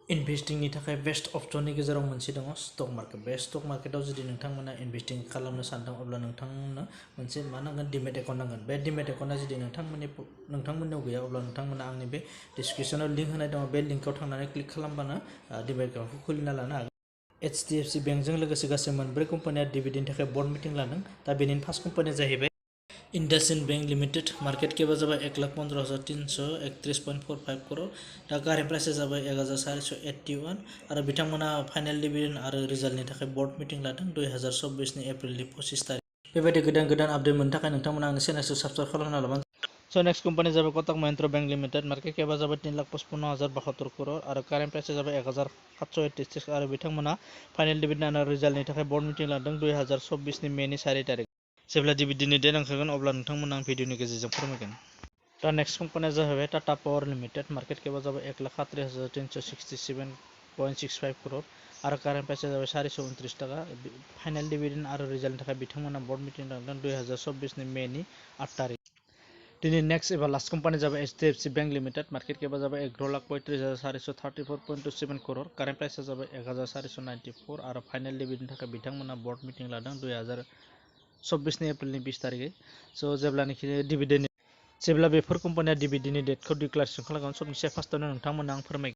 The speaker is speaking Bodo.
इनभेस्टिंनि थाखाय बेस्ट अपशननि गेजेराव मोनसे दङ स्टक मार्केट। बे स्टक मार्केटाव जुदि नोंथांमोना इनभेस्टिं खालामनो सानदों अब्ला नोंथांमोननो मोनसे मा नांगोन डिमेट एकाउन्ट नांगोन। बे डिमेट एकाउन्टआ जुदि नोंथांमोननियाव गैया अब्ला नोंथांमोना आंनि बे डिसक्रिपसनाव लिंक होनाय दङ, बे लिंकआव थांनानै क्लिक खालामबानो डिमेट एकाउन्टखौ खुलिना लानो हागोन। HDFC बेंकजों लोगोसे गासै मोनब्रै कम्पानिया डिविडेन्डनि थाखाय बर्ड मिटिं लादों। दा बेनिनो फार्स्ट कम्पानिया जाहैबाय इंडसइंड बैंक लिमिटेड। मार्केट केपा जाबाय 1,15,331.45 करोड़। दा कारेन्ट प्राइसा जाबाय 1,481 आरो बिथांमोना फाइनाल डिविडेन्ड आरो रिजाल्टनि थाखाय बर्ड मिटिं लादों 2024 एप्रिलनि 25 तारिख। बेबायदि गोदान आपडेट मोननो थाखाय नोंथांमोना आंनि चेनेलखौ साबस्क्राइब खालामना लाबानो। सो नेक्स्ट कम्पानिया जाबाय Kotak Mahindra bank limited. Market केपा जाबाय 3,55,072 करोड़ आरो कारेन्ट प्राइसा जाबाय 1,786 आरो बिथांमोना फाइनाल डिविडेन्ड आरो रिजाल्टनि थाखाय बर्ड मिटिं लादों 2024 मेनि 4 तारिख। जेब्ला डिविडेन्डनि डेट ओंखारगोन अब्ला नोंथांमोना आं भिडिअनि गेजेरजों फोरमायगोन। दा नेक्स्ट कम्पानिया जाहैबाय टाटा पावार लिमिटेड। मार्केट केपा जाबाय 1,31,367.65 करोड़ आरो कारेन्ट प्राइसा जाबाय 429 टाका। फाइनाल डिविडेन्ड आरो रिजाल्टनि थाखाय बिथांमोना बर्ड मिटिं लादों 2024 मेनि 8 तारिख। दिनै नेक्स्ट एबा लास्ट कम्पानि जाबाय HDFC बैंक लिमिटेड। मार्केट केपा जाबाय 1,35,434.27 करोड़। कारेन्ट प्राइसा जाबाय 1,494 आरो फाइनाल डिविडेन्डनि थाखाय बिथांमोना बर्ड मिटिं लादों 2024 एप्रिलनि 20 तारिखै। स' जेब्ला बेफोर कम्पानिया डिविडेन्डनि डेटखौ डिक्लारेसन खालामगोन सबनिसाय फार्स्टआवनो नोंथांमोना आं फोरमायगोन।